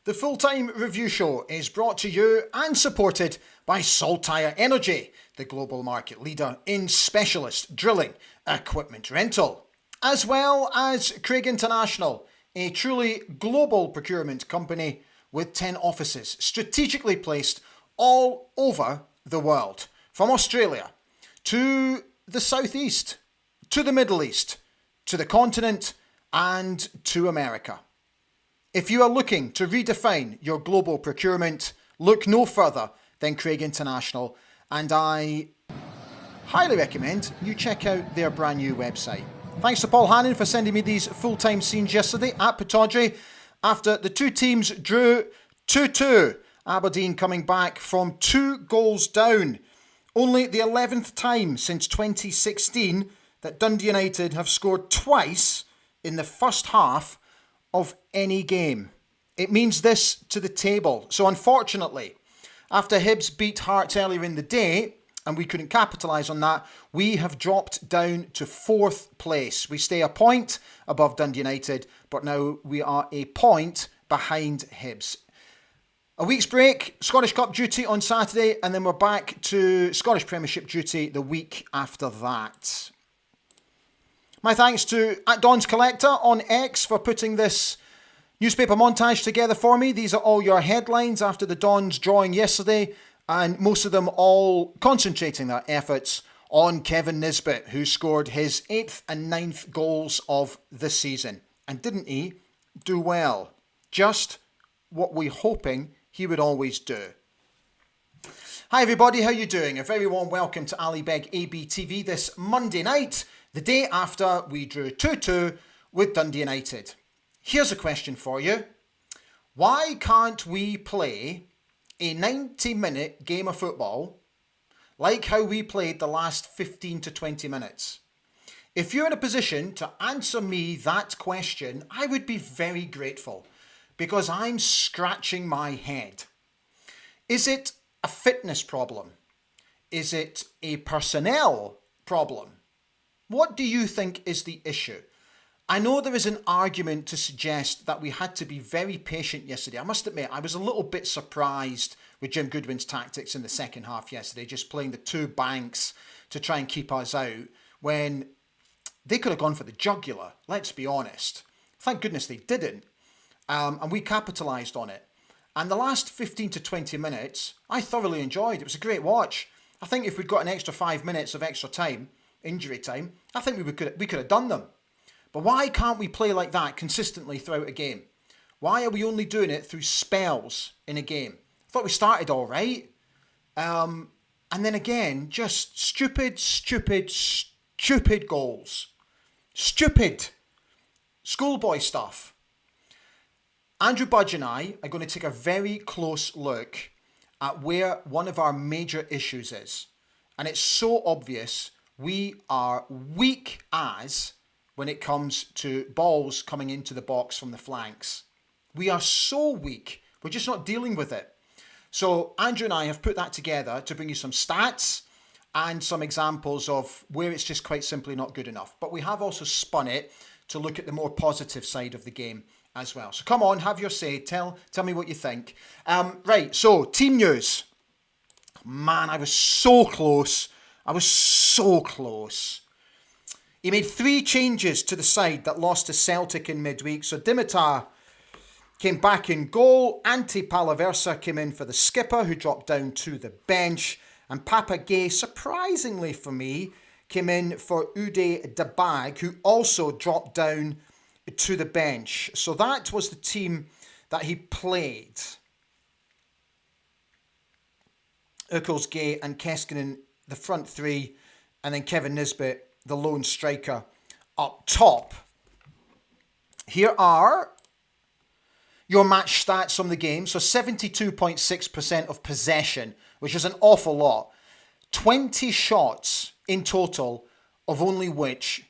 The Full-Time Review Show is brought to you and supported by Saltire Energy, the global market leader in specialist drilling equipment rental, as well as Craig International, a truly global procurement company with 10 offices strategically placed all over the world, from Australia to the Southeast, to the Middle East, to the continent, and to America. If you are looking to redefine your global procurement, look no further than Craig International, and I highly recommend you check out their brand new website. Thanks to Paul Hannon for sending me these full-time scenes yesterday at Pittodrie after the two teams drew 2-2. Aberdeen coming back from 2 goals down. Only the 11th time since 2016 that Dundee United have scored twice in the first half of any game. It means this to the table. So unfortunately, after Hibs beat Hearts earlier in the day, and we couldn't capitalise on that, we have dropped down to 4th place. We stay a point above Dundee United, but now we are a point behind Hibs. A week's break, Scottish Cup duty on Saturday, and then we're back to Scottish Premiership duty the week after that. My thanks to @Don's Collector on X for putting this newspaper montage together for me. These are all your headlines after the Dons drawing yesterday, and most of them all concentrating their efforts on Kevin Nisbet, who scored his 8th and 9th goals of the season. And didn't he do well? Just what we're hoping he would always do. Hi everybody, how you doing? A very warm welcome to Ali Beg ABTV this Monday night, the day after we drew 2-2 with Dundee United. Here's a question for you. Why can't we play a 90-minute game of football like how we played the last 15 to 20 minutes? If you're in a position to answer me that question, I would be very grateful, because I'm scratching my head. Is it a fitness problem? Is it a personnel problem? What do you think is the issue? I know there is an argument to suggest that we had to be very patient yesterday. I must admit, I was a little bit surprised with Jim Goodwin's tactics in the second half yesterday, just playing the two banks to try and keep us out when they could have gone for the jugular, let's be honest. Thank goodness they didn't. And we capitalised on it. And the last 15 to 20 minutes, I thoroughly enjoyed. It was a great watch. I think if we'd got an extra 5 minutes of extra time, injury time, I think we could have done them. But why can't we play like that consistently throughout a game? Why are we only doing it through spells in a game? I thought we started all right. And then again, just stupid goals. Stupid. Schoolboy stuff. Andrew Budge and I are going to take a very close look at where one of our major issues is. And it's so obvious we are weak as when it comes to balls coming into the box from the flanks. We are so weak. We're just not dealing with it. So Andrew and I have put that together to bring you some stats and some examples of where it's just quite simply not good enough. But we have also spun it to look at the more positive side of the game as well. So come on, have your say. Tell me what you think. Right, so team news. Man, I was so close. He made 3 changes to the side that lost to Celtic in midweek. So Dimitar came back in goal. Ante Palaversa came in for the skipper, who dropped down to the bench. And Papa Gay, surprisingly for me, came in for Uday Dabag, who also dropped down to the bench. So that was the team that he played. Uckles, Gay and Keskinen, the front 3. And then Kevin Nisbet, the lone striker, up top. Here are your match stats from the game. So 72.6% of possession, which is an awful lot. 20 shots in total, of only which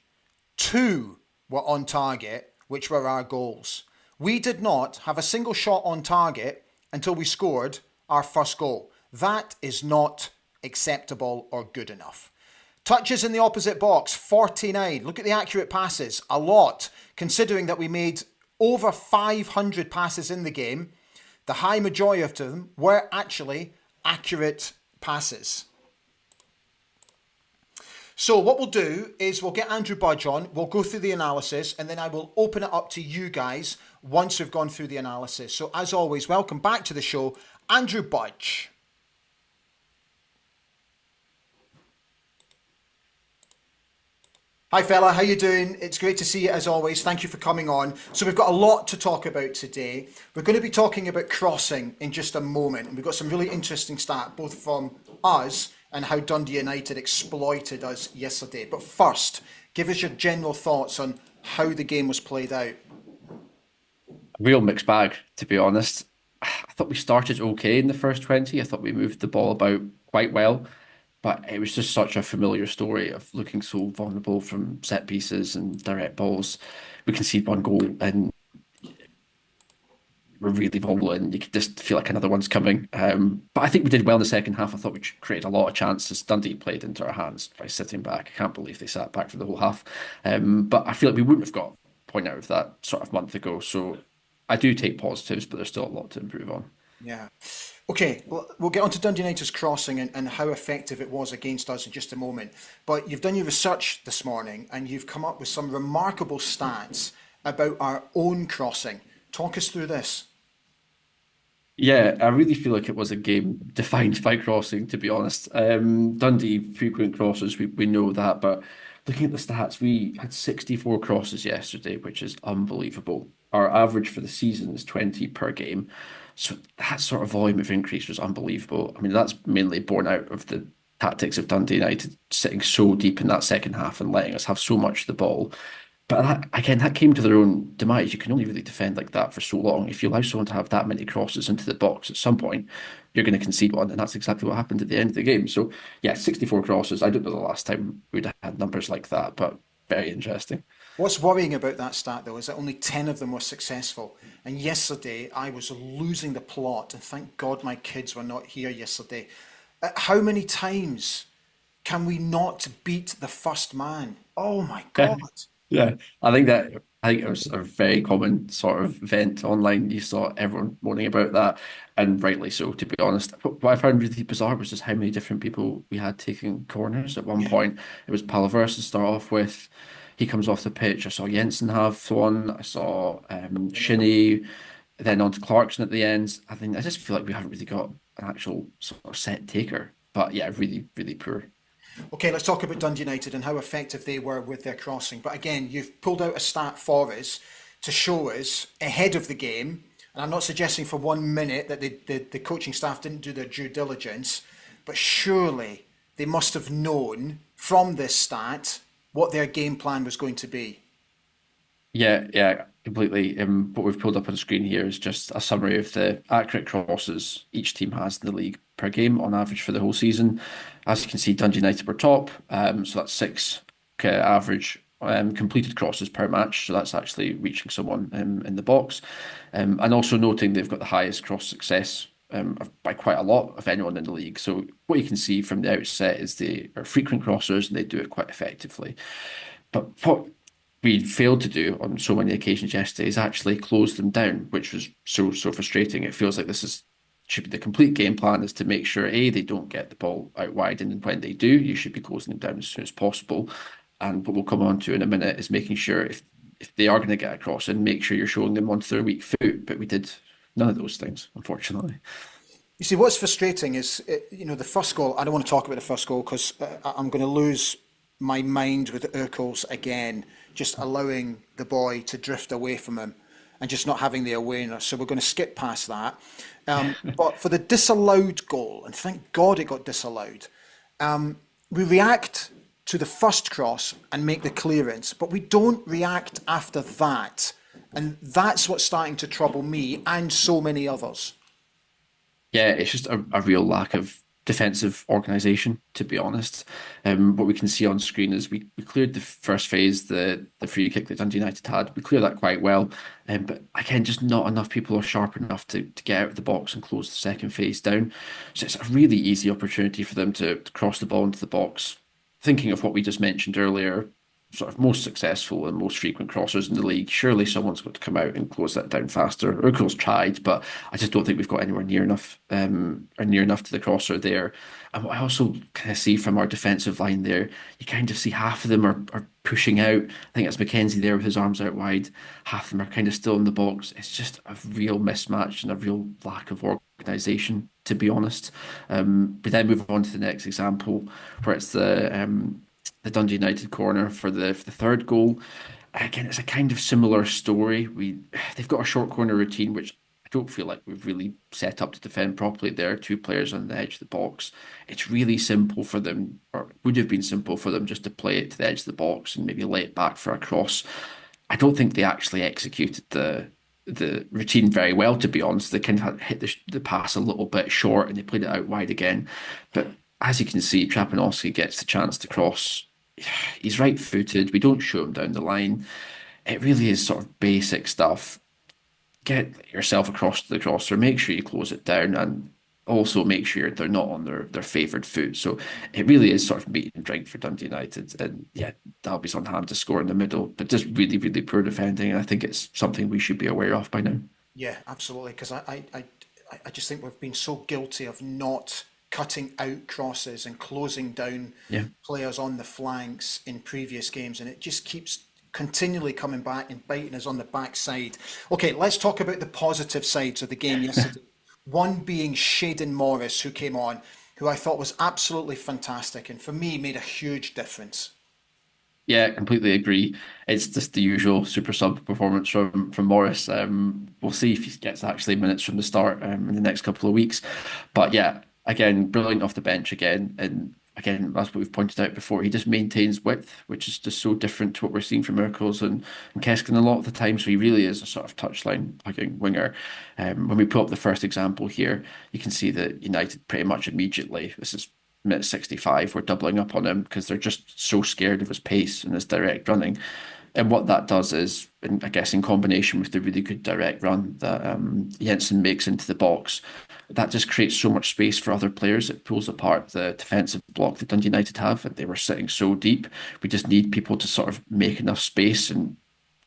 2 were on target, which were our goals. We did not have a single shot on target until we scored our first goal. That is not acceptable or good enough. Touches in the opposite box, 49. Look at the accurate passes, a lot, considering that we made over 500 passes in the game. The high majority of them were actually accurate passes. So what we'll do is we'll get Andrew Budge on, we'll go through the analysis, and then I will open it up to you guys once we've gone through the analysis. So as always, welcome back to the show, Andrew Budge. Hi fella, how you doing? It's great to see you as always. Thank you for coming on. So we've got a lot to talk about today. We're going to be talking about crossing in just a moment, and we've got some really interesting stat both from us and how Dundee United exploited us yesterday. But first, give us your general thoughts on how the game was played out. Real mixed bag, to be honest. I thought we started okay in the first 20. I thought we moved the ball about quite well, but it was just such a familiar story of looking so vulnerable from set pieces and direct balls. We conceded one goal and we're really vulnerable, and you could just feel like another one's coming. But I think we did well in the second half. I thought we created a lot of chances. Dundee played into our hands by sitting back. I can't believe they sat back for the whole half. But I feel like we wouldn't have got a point out of that sort of month ago. So I do take positives, but there's still a lot to improve on. Yeah. Okay, well, we'll get on to Dundee United's crossing and how effective it was against us in just a moment. But you've done your research this morning and you've come up with some remarkable stats about our own crossing. Talk us through this. Yeah, I really feel like it was a game defined by crossing, to be honest. Dundee frequent crosses, we know that, but looking at the stats, we had 64 crosses yesterday, which is unbelievable. Our average for the season is 20 per game. So that sort of volume of increase was unbelievable. I mean, that's mainly born out of the tactics of Dundee United sitting so deep in that second half and letting us have so much of the ball. But that, again, that came to their own demise. You can only really defend like that for so long. If you allow someone to have that many crosses into the box, at some point, you're going to concede one, and that's exactly what happened at the end of the game. So, yeah, 64 crosses. I don't know the last time we'd had numbers like that, but very interesting. What's worrying about that stat, though, is that only 10 of them were successful. And yesterday, I was losing the plot, and thank God my kids were not here yesterday. How many times can we not beat the first man? Oh my God. Yeah, I think it was a very common sort of event online. You saw everyone moaning about that, and rightly so, to be honest. What I found really bizarre was just how many different people we had taking corners. At one Yeah. point, it was Palaverse to start off with. He comes off the pitch. I saw Jensen have one. I saw Shinnie, then on to Clarkson at the end. I just feel like we haven't really got an actual sort of set taker. But yeah, really, really poor. Okay, let's talk about Dundee United and how effective they were with their crossing. But again, you've pulled out a stat for us to show us ahead of the game. And I'm not suggesting for 1 minute that the coaching staff didn't do their due diligence, but surely they must have known from this stat what their game plan was going to be. Yeah, yeah, completely. What we've pulled up on screen here is just a summary of the accurate crosses each team has in the league per game on average for the whole season. As you can see, Dundee United were top, so that's six average completed crosses per match. So that's actually reaching someone in the box, and also noting they've got the highest cross success by quite a lot of anyone in the league. So what you can see from the outset is they are frequent crossers and they do it quite effectively. But what we failed to do on so many occasions yesterday is actually close them down, which was so frustrating. It feels like this is should be the complete game plan is to make sure A, they don't get the ball out wide, and when they do, you should be closing them down as soon as possible. And what we'll come on to in a minute is making sure if they are going to get across and make sure you're showing them onto their weak foot. But we did none of those things, unfortunately. You see, what's frustrating is, the first goal. I don't want to talk about the first goal because I'm going to lose my mind with Urkel's again, just allowing the boy to drift away from him and just not having the awareness. So we're going to skip past that. But for the disallowed goal, and thank God it got disallowed, we react to the first cross and make the clearance, but we don't react after that. And that's what's starting to trouble me and so many others. Yeah, it's just a real lack of defensive organisation, to be honest. What we can see on screen is we cleared the first phase, the free kick that Dundee United had. We cleared that quite well. But again, just not enough people are sharp enough to get out of the box and close the second phase down. So it's a really easy opportunity for them to cross the ball into the box. Thinking of what we just mentioned earlier, sort of most successful and most frequent crossers in the league. Surely someone's got to come out and close that down faster. Urkel's tried, but I just don't think we've got anywhere near enough or near enough to the crosser there. And what I also kind of see from our defensive line there, you kind of see half of them are pushing out. I think it's Mackenzie there with his arms out wide. Half of them are kind of still in the box. It's just a real mismatch and a real lack of organisation, to be honest. We then move on to the next example, where it's the Dundee United corner for the third goal. Again, it's a kind of similar story. They've got a short corner routine, which I don't feel like we've really set up to defend properly. There are two players on the edge of the box. It's really simple for them, or would have been simple for them, just to play it to the edge of the box and maybe lay it back for a cross. I don't think they actually executed the routine very well, to be honest. They kind of hit the pass a little bit short and they played it out wide again. But as you can see, Trapanowski gets the chance to cross. He's right-footed. We don't shoot him down the line. It really is sort of basic stuff. Get yourself across to the crosser, make sure you close it down, and also make sure they're not on their favoured foot. So it really is sort of meat and drink for Dundee United. And yeah, Dalby's on hand to score in the middle, but just really, really poor defending. And I think it's something we should be aware of by now. Yeah, absolutely. Because I just think we've been so guilty of not cutting out crosses and closing down Yeah. players on the flanks in previous games, and it just keeps continually coming back and biting us on the backside. Okay, let's talk about the positive sides of the game yesterday. One being Shaden Morris, who came on, who I thought was absolutely fantastic, and for me made a huge difference. Yeah, completely agree. It's just the usual super sub performance from Morris. We'll see if he gets actually minutes from the start in the next couple of weeks. But yeah, again, brilliant off the bench again. And again, that's what we've pointed out before. He just maintains width, which is just so different to what we're seeing from Urkels and Keskin a lot of the time. So he really is a sort of touchline plugging winger. When we pull up the first example here, you can see that United pretty much immediately, this is minute 65, we're doubling up on him because they're just so scared of his pace and his direct running. And what that does is, I guess, in combination with the really good direct run that Jensen makes into the box, that just creates so much space for other players. It pulls apart the defensive block that Dundee United have, and they were sitting so deep. We just need people to sort of make enough space and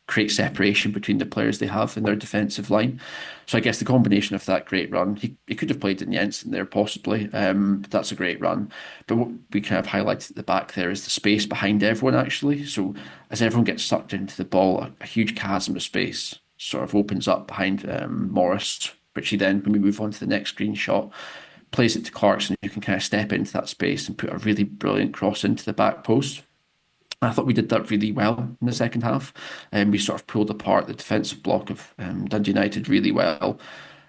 create separation between the players they have in their defensive line. So I guess the combination of that great run, he could have played in Jensen there possibly, but that's a great run. But what we kind of highlighted at the back there is the space behind everyone actually. So as everyone gets sucked into the ball, a huge chasm of space sort of opens up behind Morris, which he then, when we move on to the next screenshot, plays it to Clarkson, who can kind of step into that space and put a really brilliant cross into the back post. I thought we did that really well in the second half, and we sort of pulled apart the defensive block of Dundee United really well.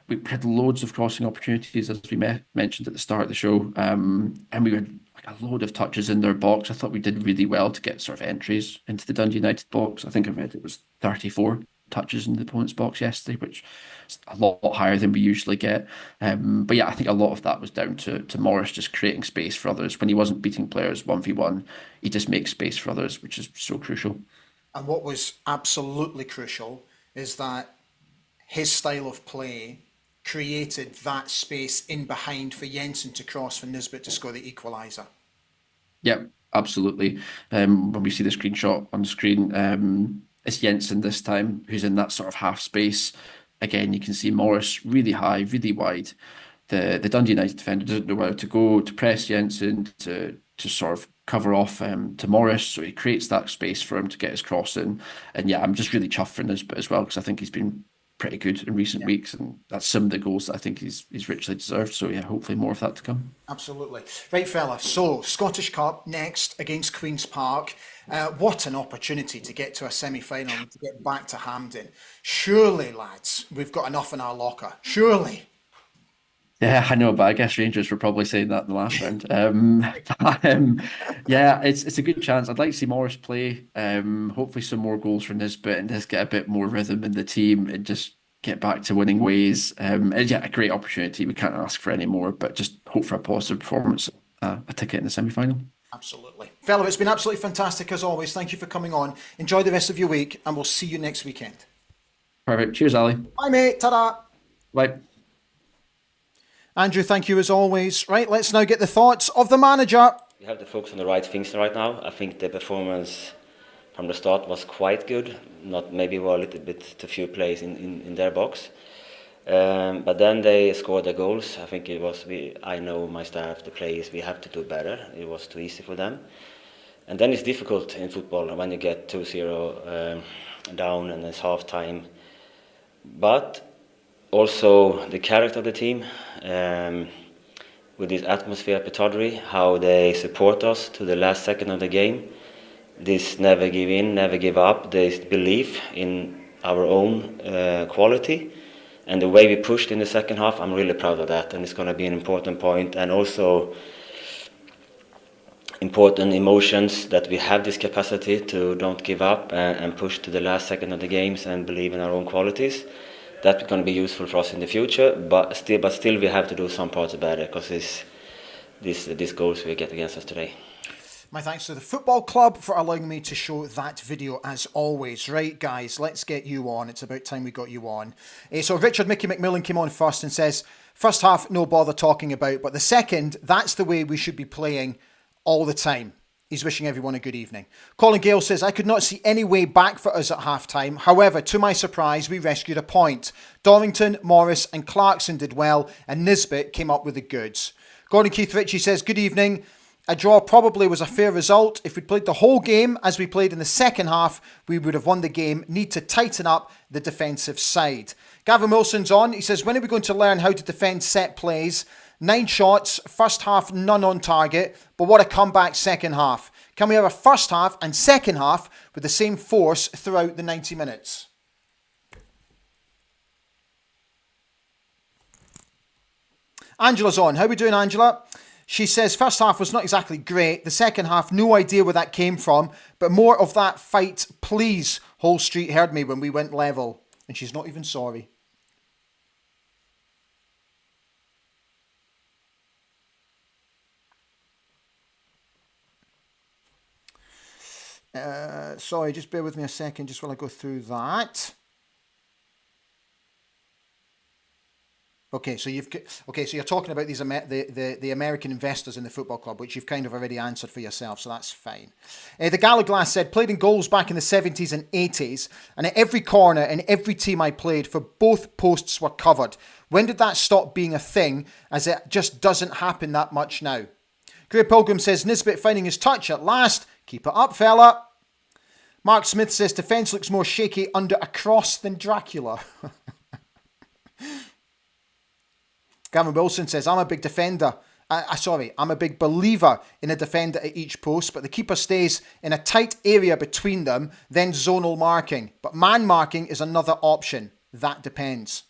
We had loads of crossing opportunities, as we mentioned at the start of the show, and we had like a load of touches in their box. I thought we did really well to get sort of entries into the Dundee United box. I think I read it was 34 touches in the opponent's box yesterday, which is a lot higher than we usually get. But yeah, I think a lot of that was down to Morris just creating space for others. When he wasn't beating players 1v1, he just makes space for others, which is so crucial. And what was absolutely crucial is that his style of play created that space in behind for Jensen to cross for Nisbet to score the equaliser. Yep, absolutely. When we see the screenshot on the screen, it's Jensen this time, who's in that sort of half space. Again, you can see Morris really high, really wide. The Dundee United defender doesn't know where to go to press Jensen to sort of cover off to Morris, so he creates that space for him to get his cross in. And yeah, I'm just really chuffed for Nisbet as well because I think he's been pretty good in recent weeks, and that's some of the goals that I think he's richly deserved. So yeah, hopefully more of that to come. Absolutely. Right, fella. So, Scottish Cup next against Queen's Park. What an opportunity to get to a semi-final and to get back to Hampden. Surely, lads, we've got enough in our locker. Surely. Yeah, I know, but I guess Rangers were probably saying that in the last round. Yeah, it's a good chance. I'd like to see Morris play. Hopefully some more goals for Nisbet and just get a bit more rhythm in the team and just get back to winning ways. And yeah, a great opportunity. We can't ask for any more, but just hope for a positive performance, a ticket in the semi-final. Absolutely. Fella, it's been absolutely fantastic as always. Thank you for coming on. Enjoy the rest of your week, and we'll see you next weekend. Perfect. Cheers, Ali. Bye, mate. Ta-da. Bye. Andrew, thank you as always. Right, let's now get the thoughts of the manager. We have to focus on the right things right now. I think the performance from the start was quite good. Not maybe were a little bit too few plays in their box. But then they scored the goals. I think it was I know my staff, the players, we have to do better. It was too easy for them. And then it's difficult in football when you get 2-0 down and it's half time. But also the character of the team, with this atmosphere, Petardry, how they support us to the last second of the game. This never give in, never give up. This belief in our own quality. And the way we pushed in the second half, I'm really proud of that. And it's going to be an important point. And also important emotions that we have this capacity to don't give up and push to the last second of the games and believe in our own qualities. That's going to be useful for us in the future, but still we have to do some parts better because these goals we get against us today. My thanks to the football club for allowing me to show that video as always. Right, guys, let's get you on. It's about time we got you on. So Richard Mickey McMillan came on first and says, first half, no bother talking about, but the second, that's the way we should be playing all the time. He's wishing everyone a good evening. Colin Gale says, I could not see any way back for us at half-time. However, to my surprise, we rescued a point. Dorrington, Morris and Clarkson did well, and Nisbet came up with the goods. Gordon Keith Ritchie says, good evening. A draw probably was a fair result. If we'd played the whole game as we played in the second half, we would have won the game. Need to tighten up the defensive side. Gavin Wilson's on. He says, when are we going to learn how to defend set plays? 9 shots, first half, none on target, but what a comeback second half. Can we have a first half and second half with the same force throughout the 90 minutes? Angela's on. How are we doing, Angela? She says, first half was not exactly great. The second half, no idea where that came from, but more of that fight, please. Whole street heard me when we went level. And she's not even sorry. Sorry, just bear with me a second just while I go through that. Okay, so you're talking about these the American investors in the football club, which you've kind of already answered for yourself, so that's fine. The Gallaglass said, played in goals back in the 70s and 80s, and at every corner and every team I played for, both posts were covered. When did that stop being a thing, as it just doesn't happen that much now? Grey Pilgrim says, Nisbet finding his touch at last. Keep it up, fella. Mark Smith says, defence looks more shaky under a cross than Dracula. Gavin Wilson says, I'm a big defender. I'm a big believer in a defender at each post, but the keeper stays in a tight area between them, then zonal marking. But man marking is another option. That depends.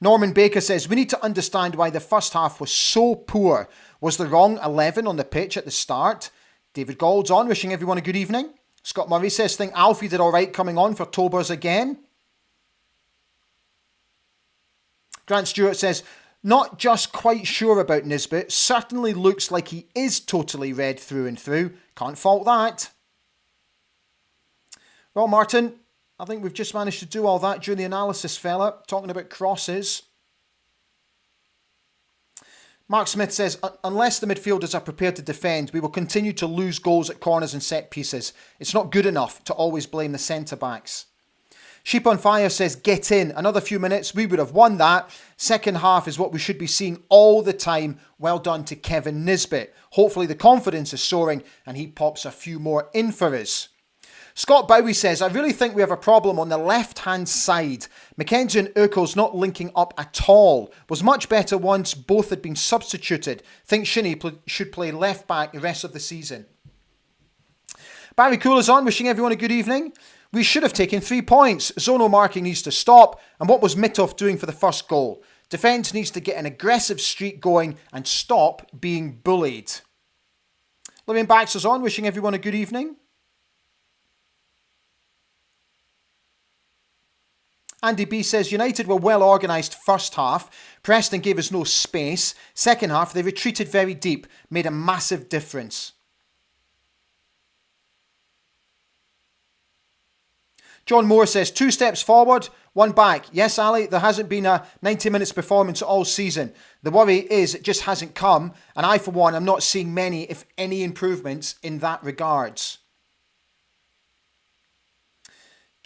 Norman Baker says, we need to understand why the first half was so poor. Was the wrong 11 on the pitch at the start? David Gould's on, wishing everyone a good evening. Scott Murray says, think Alfie did all right coming on for Tobers again. Grant Stewart says, not just quite sure about Nisbet. Certainly looks like he is totally red through and through. Can't fault that. Well, Martin, I think we've just managed to do all that during the analysis, fella. Talking about crosses. Mark Smith says, unless the midfielders are prepared to defend, we will continue to lose goals at corners and set pieces. It's not good enough to always blame the centre-backs. Sheep on Fire says, get in. Another few minutes, we would have won that. Second half is what we should be seeing all the time. Well done to Kevin Nisbet. Hopefully the confidence is soaring and he pops a few more in for us. Scott Bowie says, I really think we have a problem on the left-hand side. Mackenzie and Uckel's not linking up at all. Was much better once both had been substituted. Think Shinnie should play left-back the rest of the season. Barry Cool is on, wishing everyone a good evening. We should have taken 3 points. Zonal marking needs to stop. And what was Mitov doing for the first goal? Defence needs to get an aggressive streak going and stop being bullied. Living Baxter's on, wishing everyone a good evening. Andy B says, United were well organised first half. Preston gave us no space. Second half, they retreated very deep. Made a massive difference. John Moore says, 2 steps forward, 1 back. Yes, Ali, there hasn't been a 90 minutes performance all season. The worry is it just hasn't come. And I, for one, am not seeing many, if any, improvements in that regards.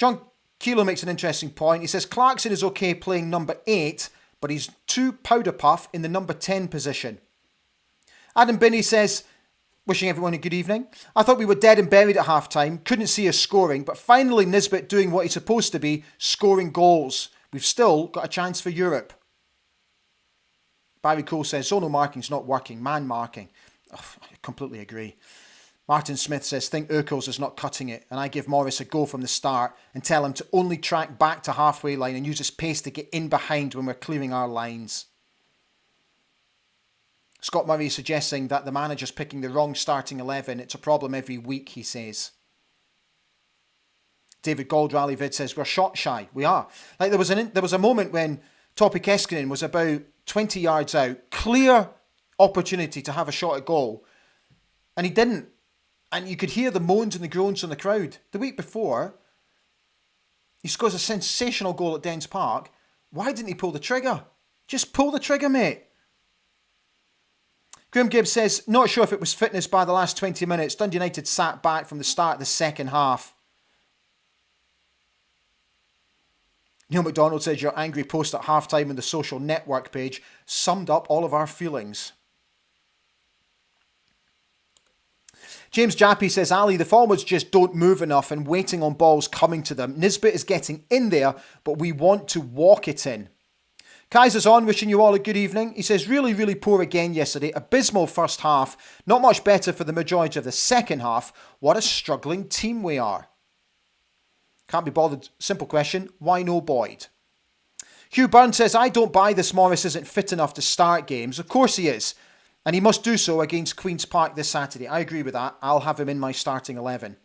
John Kilo makes an interesting point. He says Clarkson is okay playing number 8, but he's too powder puff in the number 10 position. Adam Binney says, wishing everyone a good evening. I thought we were dead and buried at half-time, couldn't see us scoring, but finally Nisbet doing what he's supposed to be, scoring goals. We've still got a chance for Europe. Barry Cole says, zonal marking's not working, man marking. Oh, I completely agree. Martin Smith says, think Urkels is not cutting it, and I give Morris a go from the start and tell him to only track back to halfway line and use his pace to get in behind when we're clearing our lines. Scott Murray is suggesting that the manager's picking the wrong starting 11. It's a problem every week, he says. David Goldrally vid says, we're shot shy. We are. Like there was a moment when Topi Keskinen was about 20 yards out, clear opportunity to have a shot at goal, and he didn't. And you could hear the moans and the groans from the crowd. The week before, he scores a sensational goal at Dens Park. Why didn't he pull the trigger? Just pull the trigger, mate. Graham Gibbs says, not sure if it was fitness by the last 20 minutes. Dundee United sat back from the start of the second half. Neil McDonald says, your angry post at halftime on the social network page summed up all of our feelings. James Jappy says, Ali, the forwards just don't move enough and waiting on balls coming to them. Nisbet is getting in there, but we want to walk it in. Kaiser's on, wishing you all a good evening. He says, really, really poor again yesterday. Abysmal first half. Not much better for the majority of the second half. What a struggling team we are. Can't be bothered. Simple question. Why no Boyd? Hugh Byrne says, I don't buy this Morris isn't fit enough to start games. Of course he is. And he must do so against Queen's Park this Saturday. I agree with that. I'll have him in my starting 11.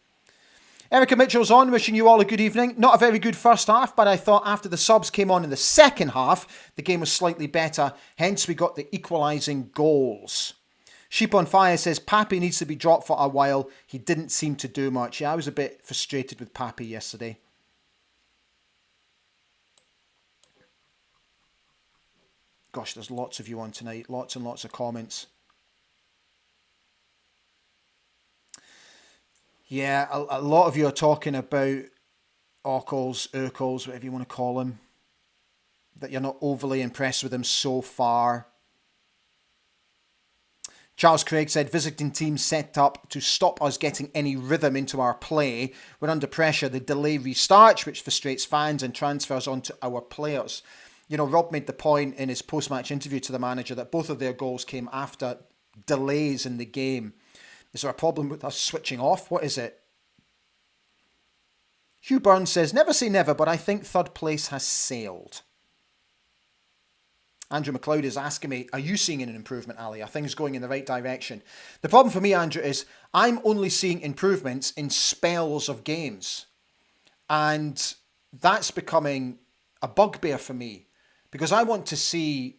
Erica Mitchell's on, wishing you all a good evening. Not a very good first half, but I thought after the subs came on in the second half, the game was slightly better. Hence, we got the equalising goals. Sheep on Fire says, Pappy needs to be dropped for a while. He didn't seem to do much. Yeah, I was a bit frustrated with Pappy yesterday. Gosh, there's lots of you on tonight. Lots and lots of comments. Yeah, a lot of you are talking about Urkels, whatever you want to call him. That you're not overly impressed with him so far. Charles Craig said, visiting team set up to stop us getting any rhythm into our play. We're under pressure. The delay restarts, which frustrates fans and transfers onto our players. You know, Rob made the point in his post-match interview to the manager that both of their goals came after delays in the game. Is there a problem with us switching off? What is it? Hugh Burns says, never say never, but I think third place has sailed. Andrew McLeod is asking me, are you seeing an improvement, Ali? Are things going in the right direction? The problem for me, Andrew, is I'm only seeing improvements in spells of games. And that's becoming a bugbear for me. Because I want to see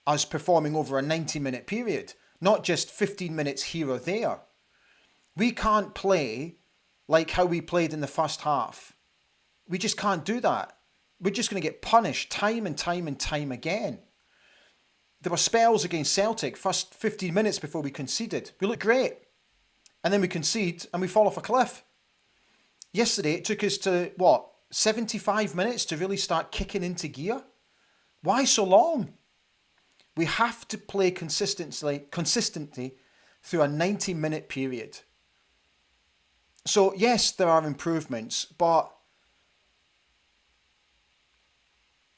us performing over a 90-minute period, not just 15 minutes here or there. We can't play like how we played in the first half. We just can't do that. We're just going to get punished time and time and time again. There were spells against Celtic, first 15 minutes before we conceded. We look great. And then we concede and we fall off a cliff. Yesterday, it took us to, 75 minutes to really start kicking into gear? Why so long? We have to play consistently through a 90-minute period. So, yes, there are improvements, but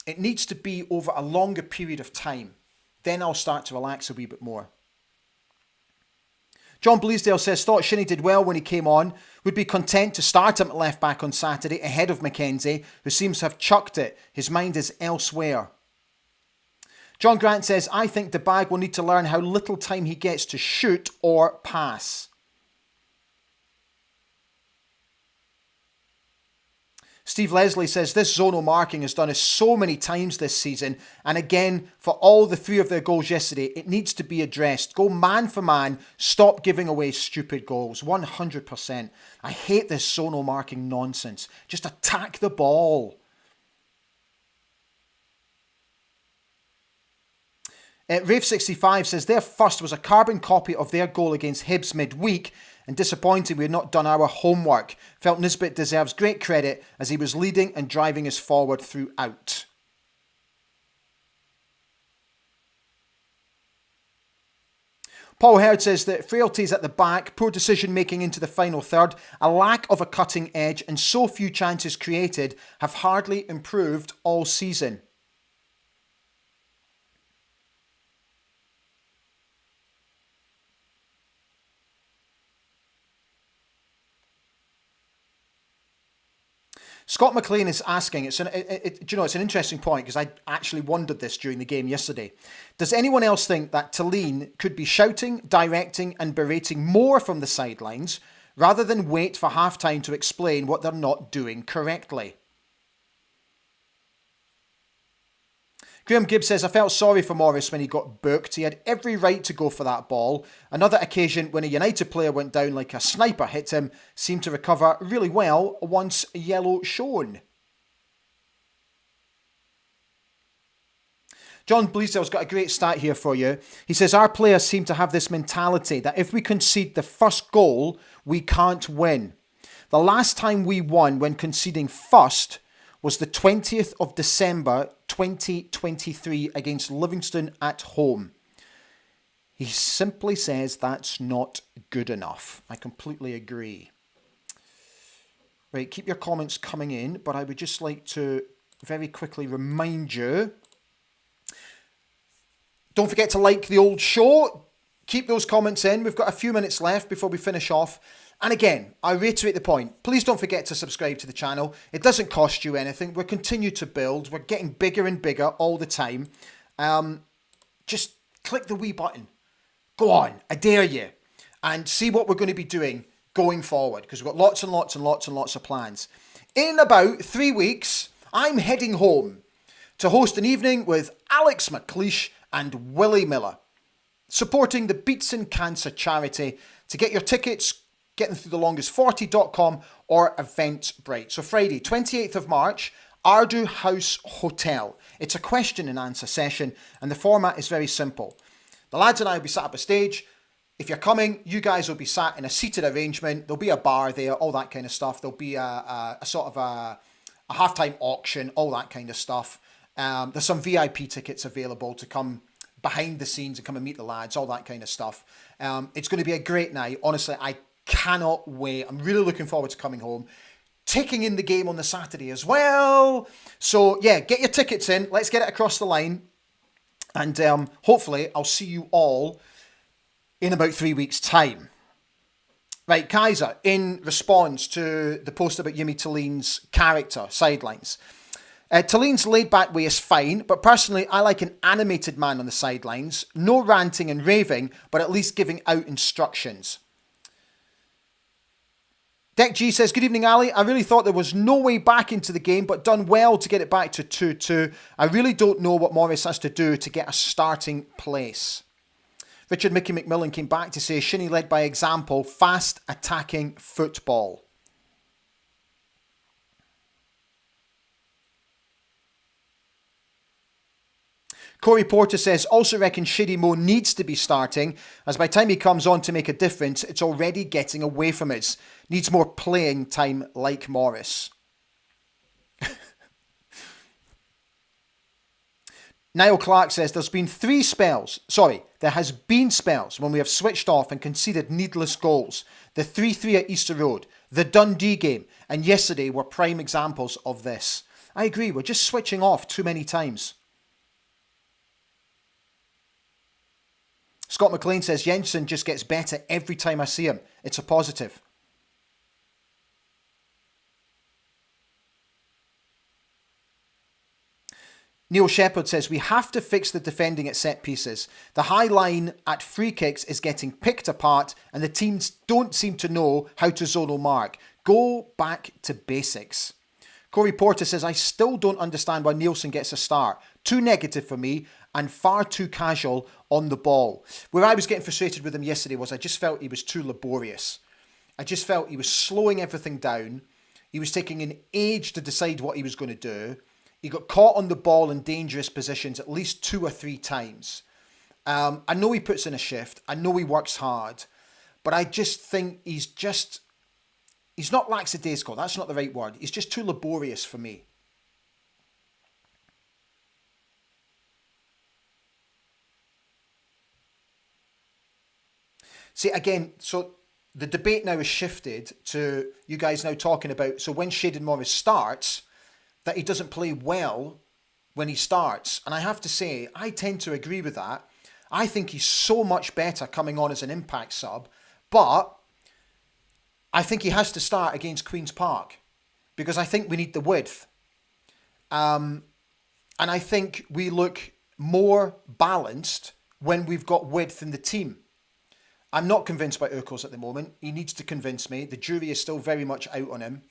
it needs to be over a longer period of time. Then I'll start to relax a wee bit more. John Bleasdale says, thought Shinnie did well when he came on. Would be content to start him at left back on Saturday ahead of Mackenzie, who seems to have chucked it. His mind is elsewhere. John Grant says, I think the bag will need to learn how little time he gets to shoot or pass. Steve Leslie says, this zonal marking has done us so many times this season. And again, for all the three of their goals yesterday, it needs to be addressed. Go man for man. Stop giving away stupid goals. 100%. I hate this zonal marking nonsense. Just attack the ball. Rave65 says their first was a carbon copy of their goal against Hibs midweek, and disappointing we had not done our homework. Felt Nisbet deserves great credit as he was leading and driving us forward throughout. Paul Herd says that frailties at the back, poor decision making into the final third, a lack of a cutting edge and so few chances created have hardly improved all season. Scott McLean is asking, it's an interesting point because I actually wondered this during the game yesterday. Does anyone else think that Tallinn could be shouting, directing and berating more from the sidelines rather than wait for half-time to explain what they're not doing correctly? Graham Gibbs says, I felt sorry for Morris when he got booked. He had every right to go for that ball. Another occasion when a United player went down like a sniper hit him, seemed to recover really well once yellow shown. John Bleasdale's got a great stat here for you. He says, our players seem to have this mentality that if we concede the first goal, we can't win. The last time we won when conceding first was the 20th of December 2023 against Livingston at home. He simply says that's not good enough. I completely agree. Right, keep your comments coming in, but I would just like to very quickly remind you, don't forget to like the old show. Keep those comments in. We've got a few minutes left before we finish off. And again, I reiterate the point. Please don't forget to subscribe to the channel. It doesn't cost you anything. We're continuing to build. We're getting bigger and bigger all the time. Just click the wee button. Go on, I dare you. And see what we're going to be doing going forward. Because we've got lots and lots and lots and lots of plans. In about 3 weeks, I'm heading home to host an evening with Alex McLeish and Willie Miller, supporting the Beatson Cancer Charity. To get your tickets, get them through thelongest40.com or Eventbrite. So Friday, 28th of March, Ardu House Hotel. It's a question and answer session, and the format is very simple. The lads and I will be sat up a stage. If you're coming, you guys will be sat in a seated arrangement. There'll be a bar there, all that kind of stuff. There'll be a sort of a halftime auction, all that kind of stuff. There's some VIP tickets available to come behind the scenes and come and meet the lads, all that kind of stuff. It's going to be a great night. Honestly, I cannot wait. I'm really looking forward to coming home. Taking in the game on the Saturday as well. So yeah, get your tickets in. Let's get it across the line. And hopefully I'll see you all in about 3 weeks' time. Right, Kaiser, in response to the post about Jimmy Talline's character, sidelines. Talline's laid-back way is fine, but personally, I like an animated man on the sidelines. No ranting and raving, but at least giving out instructions. Deck G says, good evening, Ali. I really thought there was no way back into the game, but done well to get it back to 2-2. I really don't know what Morris has to do to get a starting place. Richard Mickey McMillan came back to say, Shinnie led by example, fast attacking football. Corey Porter says, also reckon Shady Mo needs to be starting, as by the time he comes on to make a difference, it's already getting away from us. Needs more playing time like Morris. Niall Clark says, there has been spells when we have switched off and conceded needless goals. The 3-3 at Easter Road, the Dundee game, and yesterday were prime examples of this. I agree, we're just switching off too many times. Scott McLean says, Jensen just gets better every time I see him. It's a positive. Neil Shepherd says, we have to fix the defending at set pieces. The high line at free kicks is getting picked apart and the teams don't seem to know how to zonal mark. Go back to basics. Corey Porter says, I still don't understand why Nielsen gets a start. Too negative for me and far too casual on the ball. Where I was getting frustrated with him yesterday was I just felt he was too laborious. I just felt he was slowing everything down. He was taking an age to decide what he was going to do. He got caught on the ball in dangerous positions at least 2 or 3 times. I know he puts in a shift. I know he works hard. But I just think he's not lackadaisical. That's not the right word. He's just too laborious for me. See, again, so the debate now has shifted to you guys now talking about, so when Shayden Morris starts, that he doesn't play well when he starts. And I have to say, I tend to agree with that. I think he's so much better coming on as an impact sub, but I think he has to start against Queen's Park because I think we need the width. And I think we look more balanced when we've got width in the team. I'm not convinced by Urkos at the moment. He needs to convince me. The jury is still very much out on him.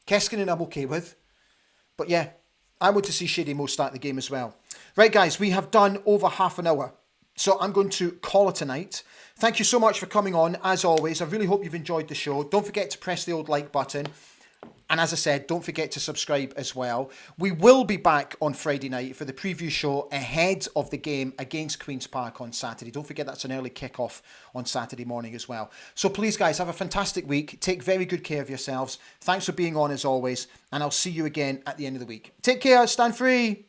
Keskinen I'm okay with. But yeah, I want to see Shady Mo start the game as well. Right, guys, we have done over half an hour. So I'm going to call it a night. Thank you so much for coming on, as always. I really hope you've enjoyed the show. Don't forget to press the old like button. And as I said, don't forget to subscribe as well. We will be back on Friday night for the preview show ahead of the game against Queen's Park on Saturday. Don't forget that's an early kickoff on Saturday morning as well. So please, guys, have a fantastic week. Take very good care of yourselves. Thanks for being on as always. And I'll see you again at the end of the week. Take care. Stand free.